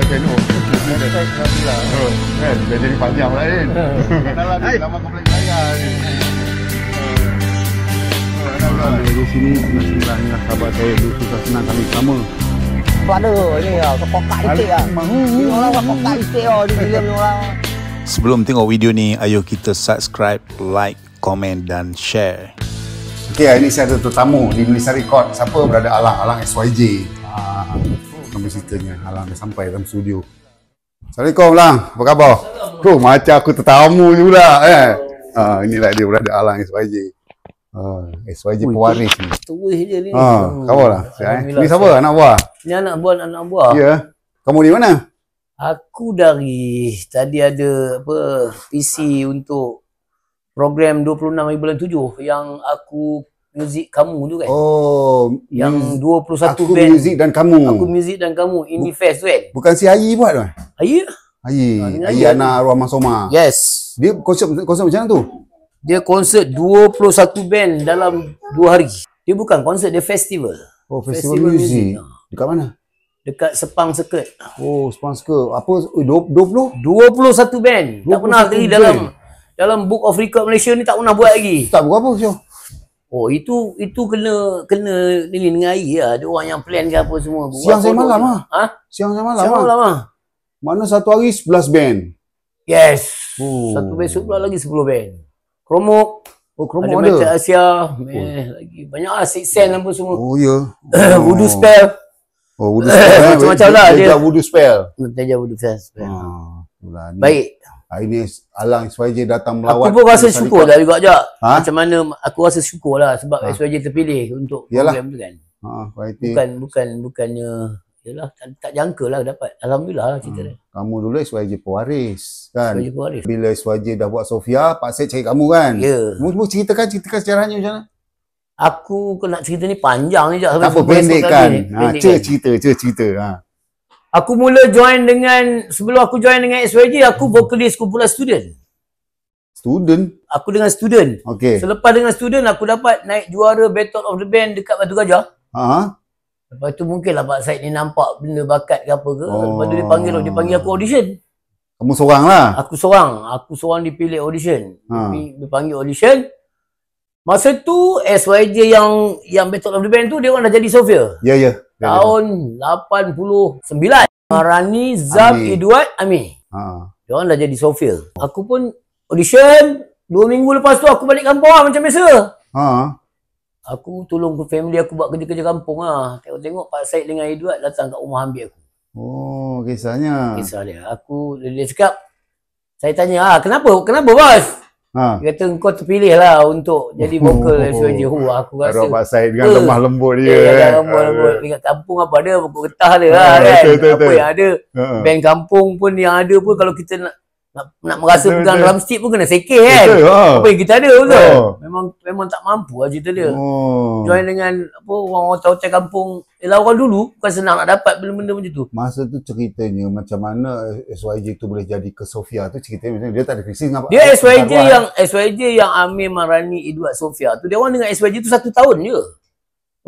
kat channel. Kan, dah jadi panjang pula kan. Kenalan ni, lama kau boleh bayar ni. Di sini sebenarnya sahabat saya dulu susah senang kami sama. Ada ni lah, kepokak itik lah. Ni orang kepokak itik lah, di film ni orang. Sebelum tengok video ni, ayo kita subscribe, like, komen dan share. Okey, hari ni saya ada tetamu di Melissa Record. Siapa? Berada Alang, Alang SYJ. Nama ceritanya, Alang dah sampai dalam studio. Assalamualaikum Alang, apa khabar? Tuh, macam aku tetamu je pula inilah dia, berada Alang SYJ. SYJ pewaris ni. Terus je ni. Khabar lah. Ni siapa? Anak buah? Ni anak buah. Ya. Kamu di mana? Aku dari tadi ada PC untuk program 26 hari bulan 7 yang aku muzik kamu tu kan. Oh, yang 21 aku band. muzik dan kamu. Aku muzik dan kamu Indie Fest tu kan. Bukan si Ayi buat tu? Ayi? Ayi anak arwah Mas Omar. Yes. Dia konsep macam mana tu? Dia konsert 21 band dalam 2 hari. Dia bukan konsert, dia festival. Oh, festival muzik. Dekat mana? Dekat Sepang Circuit. Oh, Sepang Circuit. Apa 20? 21 band. Tak pernah lagi dalam Book of Record Malaysia ni tak pernah buat lagi. Tak buat apa Syah? Oh, itu kena ni dengan Ayi lah. Dia orang yang plan ke apa semua. Siang saya malam ah. Ha? Siang saya malam. Siang malam ah. Mana satu hari 11 band. Yes. Oh. Satu besok pula lagi 10 band. Kromok. Oh, Kromok ada. ada. Metal Asia. Lagi banyak lah. Six Sense apa semua. Oh, ya. Voodoo Spell. Oh, Voodoo Spell. Macam-macam lah dia. Voodoo Spell. Teja Voodoo Spell. Baik. Hari ni Alang SYJ datang melawat. Aku pun rasa syukur dah juga je. Macam mana aku rasa syukur lah sebab SYJ terpilih untuk program tu kan. Bukannya yalah, tak jangka lah dapat. Alhamdulillah lah cerita dia. Kamu dulu SYJ pewaris kan. SYJ pewaris. Bila SYJ dah buat Sofia, Pak Syed cari kamu kan. Ya. Kamu ceritakan sejarahnya macam mana? Aku nak cerita ni panjang ni je. Tak apa, pendek kan. Cerita. Aku mula join sebelum aku join dengan SYJ, aku vokalis kumpulan student. Student? Aku dengan student. Okey. Selepas dengan student, aku dapat naik juara Battle of the Band dekat Batu Gajah. Lepas tu mungkin lah Pak Syed ni nampak benda bakat ke apa ke. Lepas tu dia panggil aku audition. Kamu seorang lah? Aku seorang dipilih audition. Dia panggil audition. Masa tu SYJ yang Battle of the Band tu dia orang dah jadi Sofia. Ya. Tahun 89. Marani, Zab, Edward, Ami. Dia orang dah jadi Sofia. Aku pun audition. 2 minggu lepas tu aku balik kampung lah macam biasa. Aku tolong family aku buat kerja-kerja kampung lah. Tengok Pak Syed dengan Edward datang kat rumah ambil aku. Oh, kisahnya. Kisah dia. Dia cakap, saya tanya, kenapa bos? Dia kata, kau terpilih lah untuk jadi vokal SYJ. Aku rasa Pak Syed dengan lemah lembut dia. Lemah lembut. Dekat kampung apa ada, pokok getah ada lah kan. Apa yang ada. Band kampung pun yang ada pun kalau kita nak merasa pegang drumstick pun kena sekeh kan. Apa yang kita ada betul. Memang tak mampu lah cerita dia. Join dengan orang hotel kampung. Orang dulu bukan senang nak dapat benda-benda macam tu. Masa tu ceritanya macam mana SYJ tu boleh jadi ke Sofia tu ceritanya macam dia tak ada fiksi dengan dia SYJ yang Amir, Marani, Edward, Sofia tu dia orang dengan SYJ tu 1 tahun je.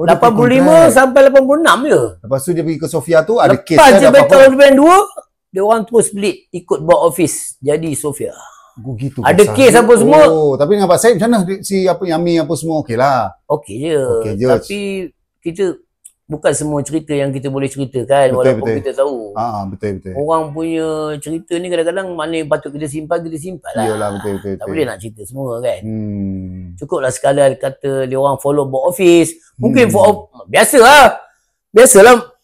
85 sampai 86 je. Lepas tu dia pergi ke Sofia tu ada kes. Lepas je Battle of the Band 2 dia orang terus split ikut board office jadi Sofia. Gitu, ada kes apa semua. Tapi dengan Pak Syed macam mana si Yami apa semua okey lah. Okey je. Tapi kita bukan semua cerita yang kita boleh ceritakan walaupun kita tahu. Betul. Orang punya cerita ni kadang-kadang mana yang patut kita simpan lah. Iyalah betul. Tak boleh nak cerita semua kan. Cukuplah sekadar kata dia orang follow board office. Mungkin biasalah.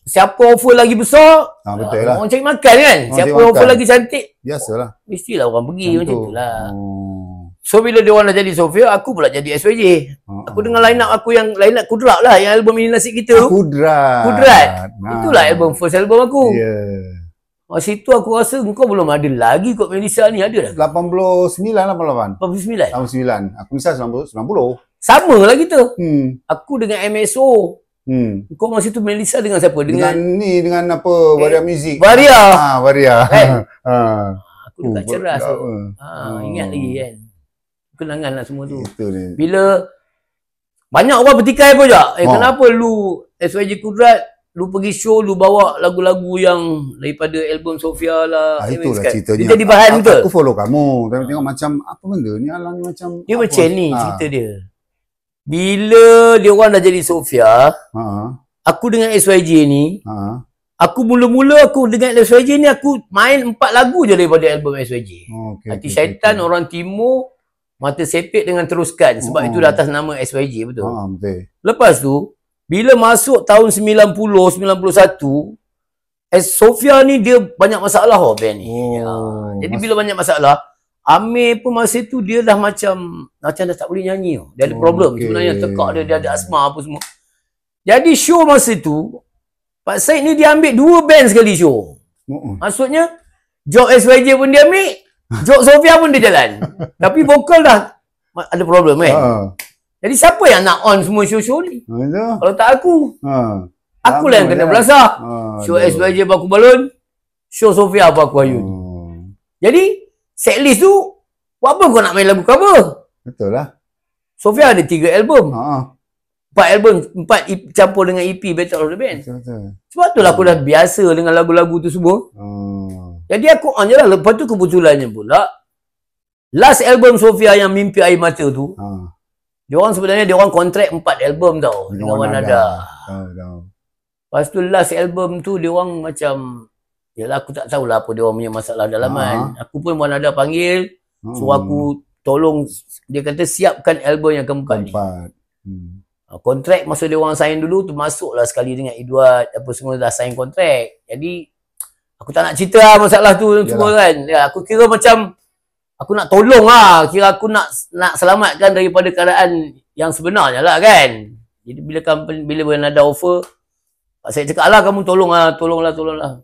Siapa offer lagi besar, betul lah. orang cari makan kan. Siapa offer lagi cantik, biasalah. Mestilah orang pergi macam tu lah. So bila dia orang dah jadi Sofia, aku pula jadi SYJ. Aku dengan line up aku yang line up Kudrat lah, yang album Ini Nasib Kita tu. Kudrat. Itulah first album aku. Masa itu aku rasa kau belum ada lagi kot Melissa ni, ada dah. 89 88. 89. 89. Aku Melissa 90. Sama lah kita. Aku dengan MSO. Kau masa tu Melissa dengan siapa? Dengan apa? Waria Music. Waria. Aku dekat Ceras tu. Ingat lagi kan. Kenangan lah semua tu. Bila banyak orang bertikai pun je. Kenapa lu SYJ Kudrat lu pergi show, lu bawa lagu-lagu yang daripada album Sofia lah. Itulah ceritanya. Dia jadi bahan betul. Aku follow kamu. Tengok macam apa benda ni, Alang ni macam dia apa? macam ni cerita dia. Bila dia orang dah jadi Sofia, aku dengan SYJ ni, aku mula-mula aku dengan SYJ ni aku main 4 lagu je daripada album SYJ. Hati Syaitan, Orang Timur, Mata Sepit dengan Teruskan. Sebab itu dah atas nama SYJ, betul? Betul. Lepas tu, bila masuk tahun 90, 91, Sofia ni dia banyak masalah band ni. Jadi bila banyak masalah, Amir pun masa tu dia dah macam dah tak boleh nyanyi. Dia ada problem sebenarnya, tekak dia ada asma apa semua. Jadi show masa tu, Pak Syed ni dia ambil 2 band sekali show. Maksudnya, Jok SYJ pun dia ambil, Jok Sofia pun dia jalan. Tapi vokal dah ada problem kan. Jadi siapa yang nak on semua show-show ni? Kalau tak aku. Aku lah yang kena belasah. Show SYJ Baku Balon, show Sofia Baku Ayun. Jadi, setlist tu, buat apa kau nak main lagu cover? Betul lah. Sofia ada 3 album. 4 album, 4 campur dengan EP Battle of the Band. Betul. Sebab tu lah aku dah biasa dengan lagu-lagu tu semua. Jadi aku on je lah. Lepas tu kebetulannya pula, last album Sofia yang Mimpi Air Mata tu, diorang sebenarnya diorang kontrak 4 album tau dengan Wanada. Lepas tu last album tu diorang macam, yalah aku tak tahulah apa diorang punya masalah dalaman. Aku pun Wanada panggil, suruh aku tolong, dia kata siapkan album yang keempat ni. Kontrak masa diorang sign dulu tu masuklah sekali dengan Edward, apa semua dah sign kontrak. Jadi aku tak nak cerita lah masalah tu semua kan. Ya, aku kira macam aku nak tolong lah. Kira aku nak selamatkan daripada keadaan yang sebenarnya lah kan. Jadi bila Wanada offer, saya cakap lah kamu tolonglah.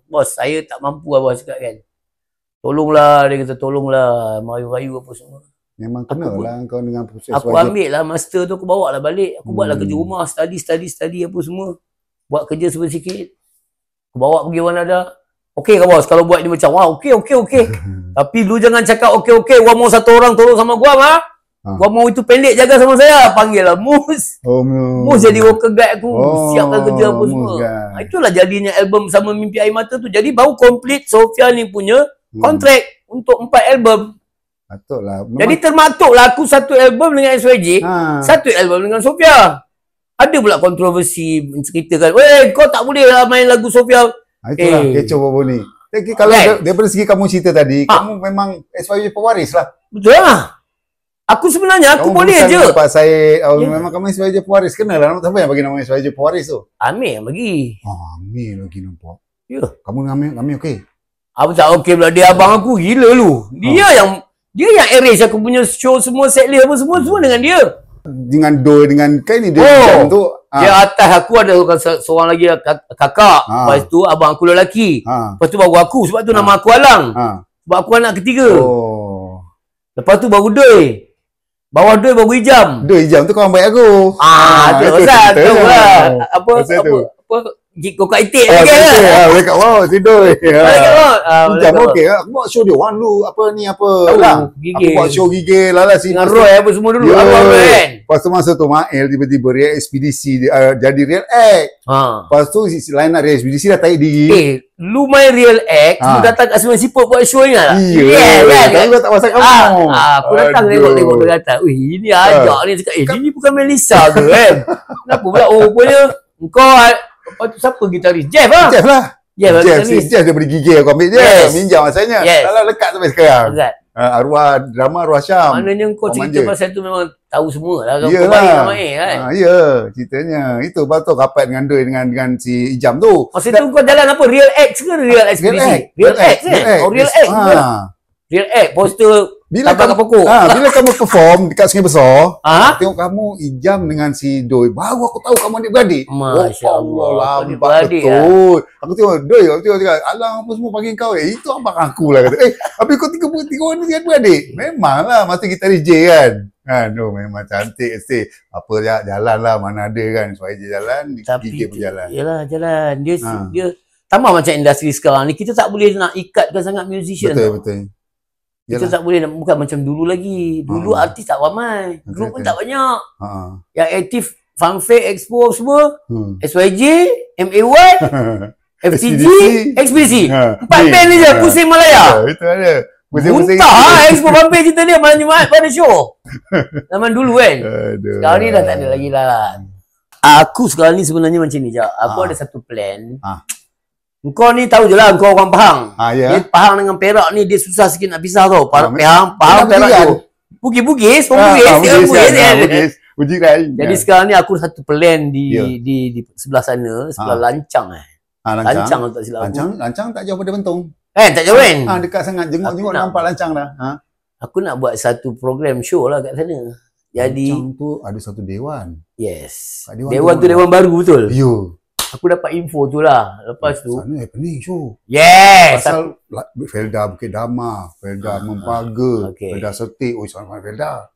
Bos, saya tak mampu lah bos cakap kan. Tolonglah, dia kata tolonglah. Merayu-rayu apa semua. Memang kena lah kau dengan proses aku wajib. Ambil lah master tu, aku bawa lah balik. Aku buat lah kerja rumah, study apa semua. Buat kerja sikit. Aku bawa pergi Wanada. Okey ke bos, kalau buat ni macam, wah okey. Tapi lu jangan cakap okey. Gua mau 1 orang tolong sama gua mah. Gua mau itu pendek jaga sama saya. Panggil lah Mus. Mus jadi worker guide aku. Siapkan kerja apa semua. Itulah jadinya album sama Mimpi Air Mata tu. Jadi baru complete Sofia ni punya kontrak untuk 4 album. Betul lah. Jadi termasuklah aku 1 album dengan SYJ, 1 album dengan Sofia. Ada pula kontroversi menceritakan, weh kau tak boleh lah main lagu Sofia. Itulah kecoh apa ni. Tapi kalau daripada segi kamu cerita tadi, kamu memang SYJ pewaris lah. Betul lah. Aku sebenarnya aku boleh je. Pak Syed, memang kamu SYJ pewaris. Kenalah siapa yang bagi nama SYJ pewaris tu? Amir yang bagi. Amir lagi nampak. Ya. Kamu dengan Amir okey? Apa tak okey pula, dia abang aku gila lu. Dia yang arrange aku punya show semua, setlist apa semua dengan dia. Dengan Doi dengan kan ni dia tu. Dia atas aku ada seorang lagi kakak. Lepas tu abang aku lelaki. Lepas tu baru aku, sebab tu nama aku Alang. Sebab aku anak ketiga. Lepas tu baru Doi. Bawah Doi baru Ijam. Doi Ijam tu kawan baik aku. Tu pasal tu lah. Apa Kokak Itik lagi lah. Dekat wow, si Doi. Ijam okey lah. Aku buat show dia orang dulu. Apa lah. Aku buat show gigil lah si dengan Roy apa semua dulu. Kan. Lepas tu masa tu Mael tiba-tiba Real Ekspedisi jadi Real X. Lepas tu lain nak Real Ekspedisi dah tarik diri. Lu main Real X, lu datang kat Sungai Siput buat show ni lah. Kan? Tapi tak pasal kamu. Aku datang tengok dia kata, wih ini ajak ni. Cakap, ini bukan Melissa ke kan? Kenapa pula? Rupanya kau, lepas tu siapa gitaris? Jeff lah. Jeff dia beri gigil aku ambil je. Minjam masanya. Kalau lekat sampai sekarang. Arwah drama Arwah Syam. Maknanya kau cerita pasal tu memang tahu semua lah. Kau baik nama kan? Ya, ceritanya. Itu betul rapat dengan Doi dengan si Ijam tu. Masa tu kau jalan apa? Real X ke Real Expedition? Real X kan? Real X. Real X. Poster tabak kat pokok. Bila kamu perform dekat Sungai Besar, tengok kamu Ijam dengan si Doi. Baru aku tahu kamu adik-beradik. Masya Allah. Lambat betul. Aku tengok Doi, aku tengok Alang apa semua panggil kau. Itu abang aku lah kata. Tapi kau tiga orang ni adik-beradik. Memanglah masa kita DJ kan. Memang cantik mesti. Apa jalan lah, mana ada kan. SYJ jalan, DJ pun jalan. Yalah, jalan. Dia tambah macam industri sekarang ni. Kita tak boleh nak ikatkan sangat musician. Betul. Kita tak boleh, bukan macam dulu lagi. Dulu artis tak ramai. Grup pun tak banyak. Yang aktif Funfair, Expo semua, SYJ, MA1, FTG, Expedisi. 4 band ni je, pusing Malaya. Itu ada. Muntah Expo Funfair cerita dia malam Jumaat pada show. Zaman dulu kan. Sekarang ni dah tak ada lagi lah. Aku sekarang ni sebenarnya macam ni je. Aku ada satu plan. Kau ni tahu je lah, kau orang Pahang. Dia Pahang dengan Perak ni dia susah sikit nak pisah tau. Pahang, Perak tu. Bugis. Jadi sekarang ni aku satu plan di sebelah sana, sebelah Lancang. Lancang tak silap aku. Lancang tak jauh pada Bentong. Tak jauh kan? Dekat sangat, jenguk nampak Lancang dah. Aku nak buat satu program show lah kat sana. Jadi Lancang tu ada satu dewan. Yes. Dewan tu dewan baru betul? Ya. Aku dapat info tu lah. Lepas tu sana happening show. Yes. Pasal Felda Bukit Dama, Felda Mempaga, Felda Setik. Sama Felda.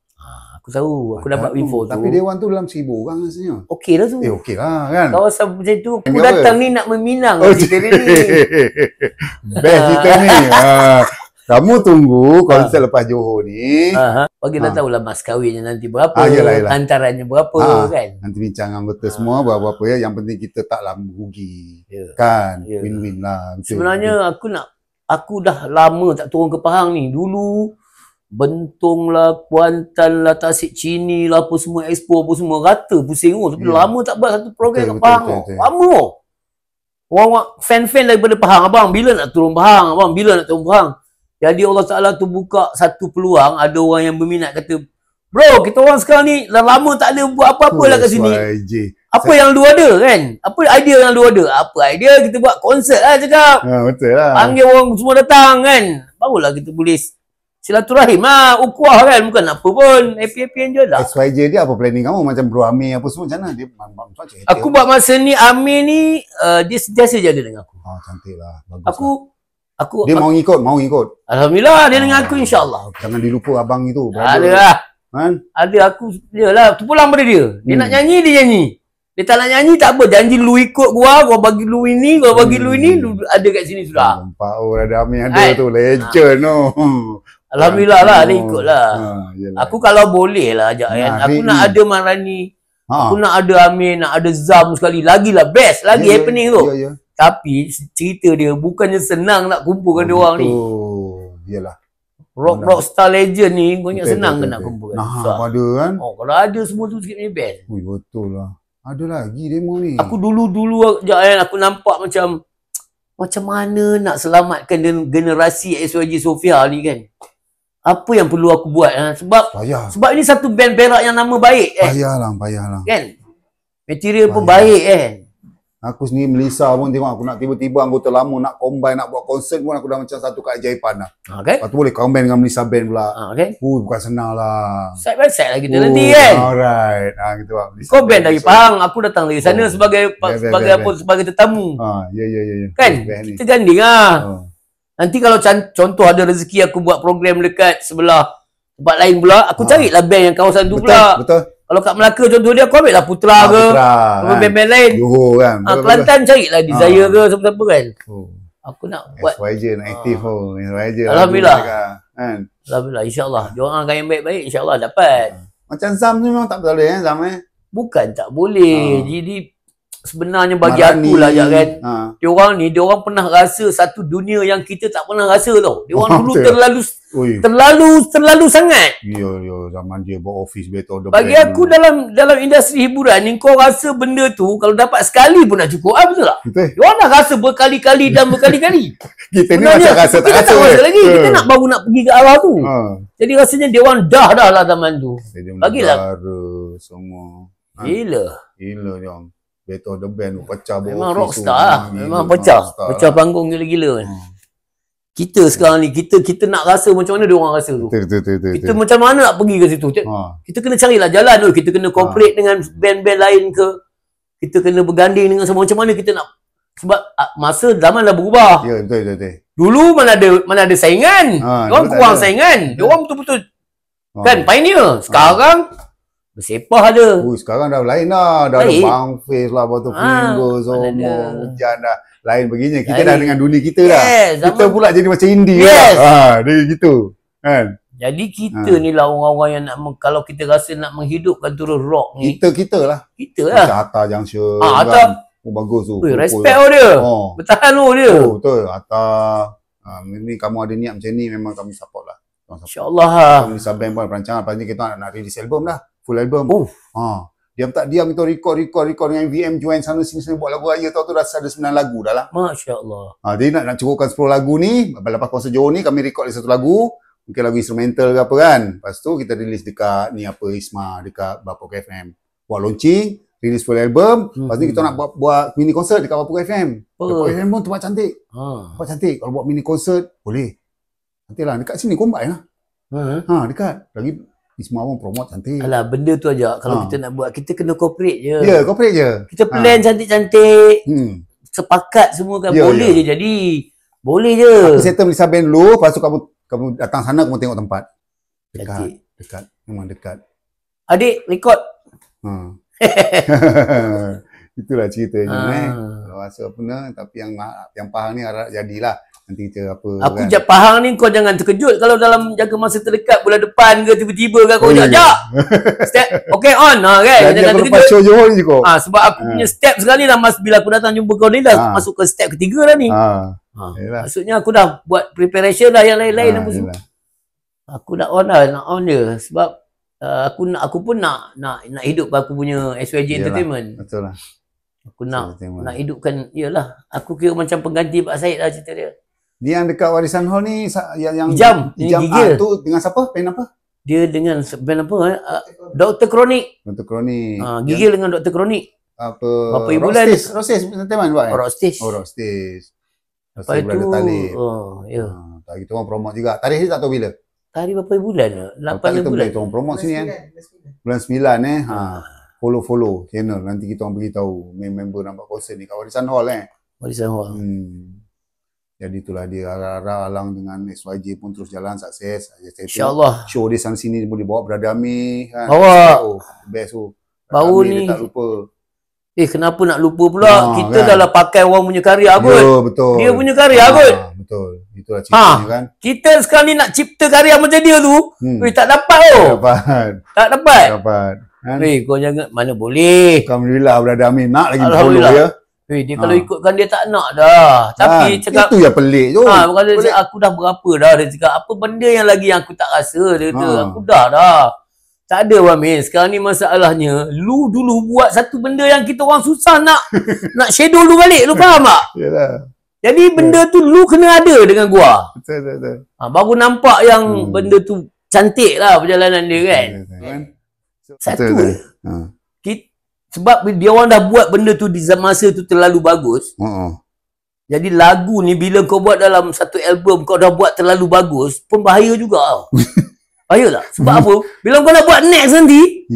Aku tahu. Aku dapat info tu. Tapi dewan tu dalam 1,000 orang rasanya. Okey lah tu. Okey lah kan. Kawasan macam tu. Aku datang ni nak meminang cerita ni. Best cerita ni. Kamu tunggu konsert lepas Johor ni. Bagi dah tahulah mas kahwinnya nanti berapa. Yelah. Hantarannya berapa kan. Nanti bincang anggota semua berapa ya. Yang penting kita taklah rugi. Kan. Win-win lah. Sebenarnya aku dah lama tak turun ke Pahang ni. Dulu Bentong lah, Kuantan lah, Tasik Chini lah, apa semua, Expo apa semua rata pusing tapi lama tak buat satu program kat Pahang. Lama. Orang fan-fan daripada Pahang, abang bila nak turun Pahang, abang bila nak turun Pahang. Jadi Allah Ta'ala tu buka satu peluang, ada orang yang berminat kata, bro, kita orang sekarang ni dah lama tak ada buat apa-apa lah kat sini. Apa yang lu ada kan? Apa idea yang lu ada? Apa idea kita buat konsert lah cakap. Betul lah. Panggil orang semua datang kan. Barulah kita boleh silaturahim lah, ukuah kan. Bukan apa pun, happy-happy je lah. SYJ dia apa planning kamu? Macam Bro Amir apa semua macam mana? Dia aku buat masa ni, Amir ni, dia sentiasa je ada dengan aku. Cantik lah. Bagus Aku dia mau ngikut. Alhamdulillah dia dengan aku insyaAllah. Jangan dilupa abang itu. Ada lah. Ada aku, dia lah. Pulang pada dia. Dia nak nyanyi, dia nyanyi. Dia tak nak nyanyi, tak apa. Janji lu ikut gua bagi lu ini, gua bagi lu ini, lu ada kat sini sudah. Nampak ada Amir ada tu. Legend no. Alhamdulillah lah, dia ikut lah. Aku kalau boleh lah ajak kan. Aku nak ada Marani. Aku nak ada Amir, nak ada Zam sekali. Lagilah best, lagi happening tu. Tapi cerita dia bukannya senang nak kumpulkan dia orang ni. Iyalah. Rockstar legend ni banyak senang ke nak kumpulkan. Ada kan? Kalau ada semua tu sikit ni best. Betul lah. Ada lagi demo ni. Aku dulu kan aku nampak macam mana nak selamatkan generasi SYJ Sofia ni kan. Apa yang perlu aku buat sebab ini satu band Perak yang nama baik kan. Payahlah. Kan? Material pun baik kan. Aku sendiri Melissa pun tengok aku nak tiba-tiba anggota lama nak combine, nak buat konsert pun aku dah macam satu keajaiban lah. Lepas tu boleh combine dengan Melissa Band pula. Bukan senang lah. Side by side lah kita nanti kan. Alright. Gitu lah. Kau band dari Pahang, aku datang dari sana sebagai tetamu. Ya. Kan? Kita ganding lah. Nanti kalau contoh ada rezeki aku buat program dekat sebelah tempat lain pula, aku carilah band yang kawasan tu pula. Betul. Kalau kat Melaka contoh dia, aku ambil lah Putra ke, band-band lain. Johor kan. Kelantan carilah Desire ke, siapa-siapa kan. Aku nak buat. SYJ nak aktif SYJ. Alhamdulillah. Alhamdulillah, insyaAllah. Diorang akan yang baik-baik, insyaAllah dapat. Macam Zam tu memang tak boleh kan, Zam Bukan tak boleh. Jadi sebenarnya bagi aku lah kan. Diorang pernah rasa satu dunia yang kita tak pernah rasa tau. Diorang dulu terlalu sangat. Ya, zaman dia buat office betul. Bagi aku dalam industri hiburan ni, kau rasa benda tu kalau dapat sekali pun nak cukup. Betul tak? Diorang dah rasa berkali-kali dan berkali-kali. Kita ni macam rasa tak rasa lagi. Kita nak baru nak pergi ke arah tu. Jadi rasanya diorang dah lah zaman tu. Bagilah. Semua. Gila diorang. Betul the band pecah bawah. Memang rockstar lah. Memang pecah panggung gila-gila kan. Kita sekarang ni kita nak rasa macam mana dia orang rasa tu. Betul. Kita macam mana nak pergi ke situ. Kita kena carilah jalan tu. Kita kena cooperate dengan band-band lain ke. Kita kena berganding dengan semua. Macam mana kita nak. Sebab masa zaman dah berubah. Ya, betul. Dulu mana ada saingan. Diorang kurang saingan. Diorang betul-betul kan pioneer. Sekarang bersepah ada. Sekarang dah lain dah. Dah ada bang face lah, botol finger semua. Hujan dah. Lain begini. Kita dah dengan dunia kita dah. Kita pula jadi macam indie lah. Dia gitu. Kan? Jadi kita ni lah orang-orang yang nak kalau kita rasa nak menghidupkan terus rock ni. Kita lah. Kita lah. Macam Hatta Junction. Hatta. Oh, bagus tu. Respect dia. Bertahan dia. Betul. Hatta. Ni kamu ada niat macam ni, memang kami support lah. InsyaAllah. Kami Sabang pun perancangan. Lepas ni kita nak release album dah. Full album. Diam tak diam kita record dengan VM join sana sini buat lagu raya tu rasa ada 9 lagu dah lah. Masya Allah. Jadi nak cukupkan 10 lagu ni, lepas konsert Johor ni kami record satu lagu, mungkin lagu instrumental ke apa kan. Lepas tu kita release dekat ni apa Isma dekat Bapuk FM. Buat launching, release full album. Lepas ni kita nak buat mini konsert dekat Bapuk FM. Bapuk FM pun tempat cantik. Tempat cantik. Kalau buat mini konsert boleh. Nanti lah dekat sini Combine lah. Dekat. Lagi Isma pun promote cantik. Alah, benda tu aja. Kalau kita nak buat, kita kena cooperate je. Ya, cooperate je. Kita plan cantik-cantik. Sepakat semua kan. Boleh je jadi. Boleh je. Aku settle Melissa Band dulu. Lepas tu kamu datang sana, kamu tengok tempat. Dekat. Memang dekat. Adik, record. Itulah ceritanya. Kalau rasa apa nak. Tapi yang Pahang ni harap jadilah. Nanti kita apa aku kan. Pahang ni kau jangan terkejut kalau dalam jaga masa terdekat bulan depan ke tiba-tiba ke kau jap. Step okay on kan. Jangan terkejut. Johor ni kau. Sebab aku punya step sekali dah bila aku datang jumpa kau ni dah masuk ke step ketiga dah ni. Maksudnya aku dah buat preparation dah yang lain-lain apa semua. Aku nak on dia sebab aku pun nak hidup aku punya SYG Entertainment. Betul lah. Aku nak hidupkan iyalah. Aku kira macam pengganti Pak Syed lah cerita dia. Dia yang dekat Warisan Hall ni yang Hijam Gigil tu dengan siapa? Band apa? Dia dengan band apa? Dr. Kronik. Dr. Kronik. Gigil dengan Dr. Kronik. Apa? Berapa bulan? Rock Stage Entertainment buat. Rock Stage. Rock Stage. Lepas itu ya. Kita orang promote juga. Tarikh dia tak tahu bila. Tarikh berapa bulan? 8 bulan. Kita orang promote sini kan. Bulan 9 follow channel. Nanti kita orang beritahu member nak buat konsert ni kat Warisan Hall Warisan Hall. Jadi itulah dia arah-arah Alang dengan SYJ pun terus jalan sukses. InsyaAllah. Show dia sana sini boleh bawa Brother Ami kan. Bawa. Best tu. Baru ni. Tak lupa. Kenapa nak lupa pula? Kita kan? Dah lah pakai orang punya karya kot. Ya, betul. Dia punya karya kot. Betul. Itulah ceritanya kan. Kita sekarang ni nak cipta karya macam dia tu. Tak dapat Tak dapat. Kan? Kau jangan, mana boleh. Alhamdulillah Brother Ami nak lagi follow ya. Dia kalau ikutkan dia tak nak dah. Tapi cakap itu yang pelik tu. Aku dah berapa dah. Dia cakap apa benda yang lagi yang aku tak rasa. Dia kata aku dah. Tak ada Wamin. Sekarang ni masalahnya lu dulu buat satu benda yang kita orang susah nak schedule lu balik. Lu faham tak? Yalah. Jadi benda tu lu kena ada dengan gua. Betul. Baru nampak yang benda tu cantik lah perjalanan dia kan. Satu. Sebab dia orang dah buat benda tu di masa tu terlalu bagus. Jadi lagu ni bila kau buat dalam satu album kau dah buat terlalu bagus pun bahaya juga tau. Bahaya tak? Sebab apa? Bila kau nak buat next nanti,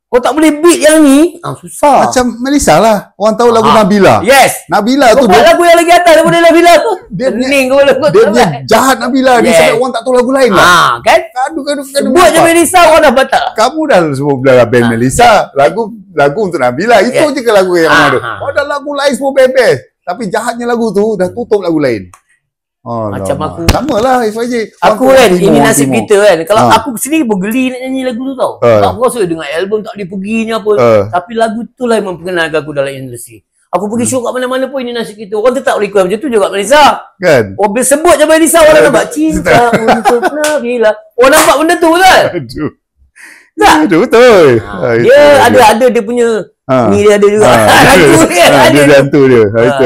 kau tak boleh beat yang ni, susah. Macam Melissa lah. Orang tahu lagu Nabila. Yes. Nabila kau tu buat lagu yang lagi atas daripada Nabila tu. Dia jahat Nabila. Dia sampai orang tak tahu lagu lain lah. Kan? Buat je Melissa orang dah batal. Kamu dah semua belah band Melissa. Lagu untuk Nabila. Itu je ke lagu yang ada. Kau ada lagu lain semua best. Tapi jahatnya lagu tu dah tutup lagu lain. Macam aku. Sama lah SYJ. Aku kan, ini nasib kita kan. Kalau aku sendiri pun geli nak nyanyi lagu tu tau. Aku rasa dengan album tak boleh pergi ni apa. Tapi lagu tu lah yang memperkenalkan aku dalam industri. Aku pergi show kat mana-mana pun ini nasib kita. Orang tetap request macam tu juga Melissa. Kan? Bila sebut je Melissa orang nampak cinta untuk Nabila. Orang nampak benda tu kan? Tak? Betul. Dia ada dia punya ni dia ada juga. Hantu dia. Dia hantu dia.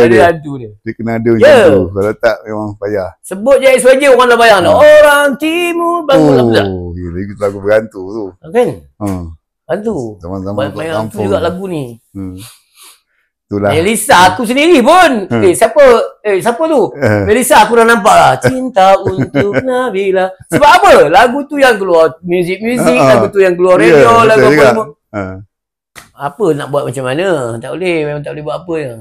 Dia hantu dia. Dia kena ada macam tu. Kalau tak memang payah. Sebut je SYJ orang dah bayang dah. Orang timur bangun lah. Gila itu lagu berhantu tu. Kan? Hantu. Zaman-zaman banyak hantu juga lagu ni. Itulah. Melissa aku sendiri pun. Siapa tu? Melissa aku dah nampak lah. Cinta untuk Nabila. Sebab apa? Lagu tu yang keluar muzik, lagu tu yang keluar radio, lagu apa. Apa nak buat macam mana? Tak boleh, memang tak boleh buat apa ya.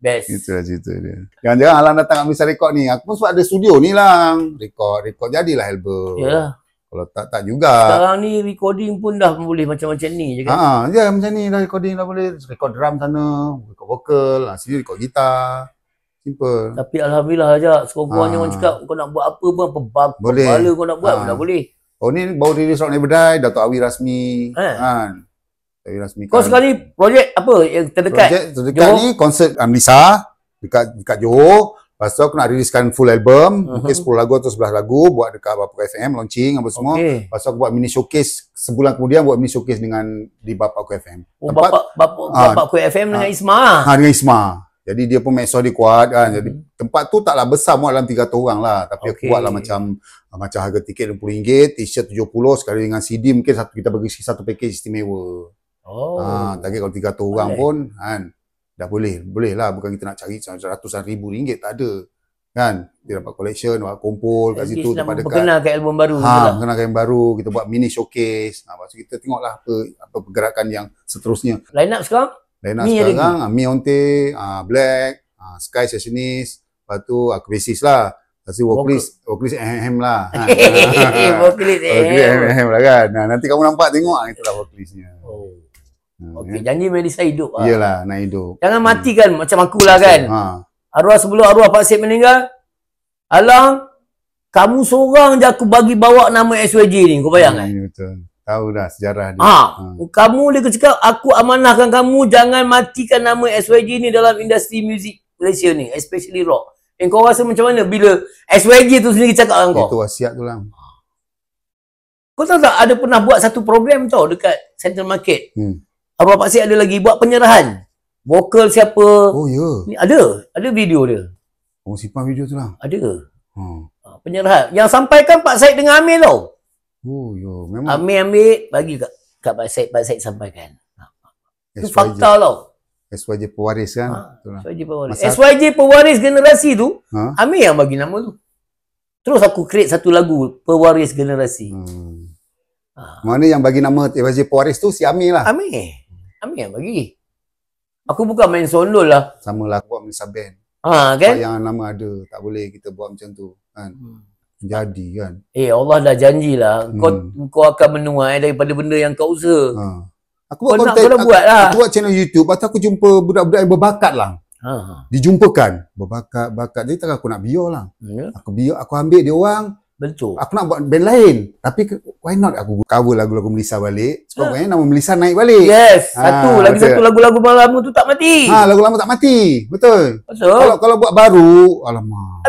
Best. Itulah cerita dia. Jangan-jangan Alang datang kat Melissa Record ni. Aku pun sebab ada studio ni lah. Record jadilah album. Yalah. Kalau tak juga. Sekarang ni recording pun dah boleh macam-macam ni je kan. Macam ni dah recording dah boleh. Record drum sana, record vokal, sini record gitar. Simple. Tapi alhamdulillah aja sekurang-kurangnya orang cakap kau nak buat apa pun apa kepala kau nak buat pun dah boleh. Oh ni baru rilis Rock Never Die, Dato' Awi rasmi. Kan. Awi rasmi. Kau sekarang ni projek apa yang terdekat? Projek terdekat ni konsert Amlisa dekat Johor. Lepas tu aku nak riliskan full album, mungkin 10 lagu atau 11 lagu buat dekat Bapa FM launching apa semua. Lepas tu aku buat mini showcase sebulan kemudian buat mini showcase di Bapa FM. Oh, Bapa FM dengan Isma. Dengan Isma. Jadi dia pun medsos dia kuat kan. Jadi tempat tu taklah besar, muat dalam 300 orang lah. Tapi aku buatlah macam harga tiket RM60, t-shirt RM70 sekali dengan CD mungkin kita bagi satu package istimewa. Target kalau 300 orang pun kan dah boleh lah, bukan kita nak cari ratusan ribu ringgit, tak ada kan. Dia dapat collection, dapat kumpul kat situ tempat dekat. Perkenalkan album baru. Perkenalkan album baru, kita buat mini showcase. Lepas tu kita tengoklah apa pergerakan yang seterusnya. Line up sekarang? Line up sekarang Mi Onte, Black, Sky Sessionist, lepas tu aku basis lah. Lepas tu vocalist Ahem lah. Vocalist Ahem lah kan. Nanti kamu nampak tengok itulah vocalistnya. Okey, janji medis hidup lah. Iyalah, nak hidup. Jangan mati kan macam aku lah kan. Arwah sebelum arwah Pak Sip meninggal, Alang, kamu seorang je aku bagi bawa nama SYJ ni. Kau bayang kan? Betul. Tahu dah sejarah dia. Kamu dia cakap, aku amanahkan kamu jangan matikan nama SYJ ni dalam industri muzik Malaysia ni, especially rock. Kau rasa macam mana bila SYJ tu sendiri cakap dengan kau? Itu wasiat tu lah. Kau tahu tak, ada pernah buat satu program tau dekat Central Market. Arwah Pak Sip ada lagi buat penyerahan. Vokal siapa? Oh ya. Ni ada video dia. Oh simpan video tu lah. Ada. Penyerahan. Yang sampaikan Pak Syed dengan Amir tau. Oh ya, memang. Amir ambil bagi kat Pak Syed sampaikan. Itu fakta tau. SYJ pewaris kan. SYJ pewaris. SYJ pewaris generasi tu, Amir yang bagi nama tu. Terus aku create satu lagu pewaris generasi. Mana yang bagi nama SYJ pewaris tu si Amir lah. Amir yang bagi. Aku bukan main sondol lah. Sama lah aku buat Melissa Band. Kan? Yang nama ada. Tak boleh kita buat macam tu. Kan? Jadi kan. Allah dah janjilah. Kau akan menuai daripada benda yang kau usaha. Aku buat konten. Aku buat channel YouTube. Lepas aku jumpa budak-budak yang berbakat lah. Dijumpakan. Berbakat. Jadi tak aku nak biar lah. Aku ambil dia orang. Betul. Aku nak buat band lain. Tapi why not aku cover lagu-lagu Melissa balik. Sebab nama Melissa naik balik. Yes. Satu lagu-lagu lama tu tak mati. Lagu lama tak mati. Betul. Kalau buat baru, alamak.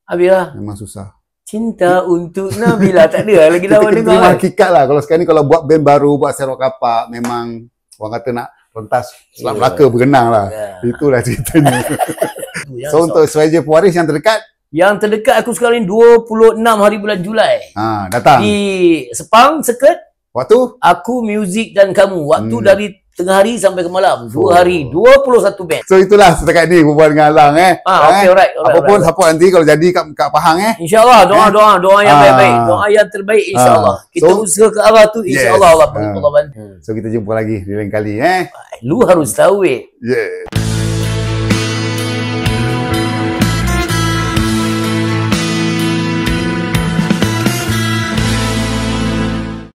Habis lah. Memang susah. Cinta untuk Nabila. Tak ada lagi lawan dengar. Memang hakikat lah. Kalau sekarang ni kalau buat band baru, buat serok kapak, memang orang kata nak rentas Selat Melaka bergenang lah. Itulah ceritanya. So untuk SYJ pewaris yang terdekat, aku sekarang ni 26 hari bulan Julai. Datang. Di Sepang, Seket. Waktu? Aku, Muzik dan Kamu. Waktu dari tengah hari sampai ke malam. 2 hari. 21 band. So itulah setakat ni berbual dengan Alang Alright. Apapun support nanti kalau jadi kat Pahang InsyaAllah. Doa yang baik-baik. Doa yang terbaik insyaAllah. Kita usaha ke arah tu insyaAllah Allah bantu. So kita jumpa lagi di lain kali. Lu harus tahu Yeah.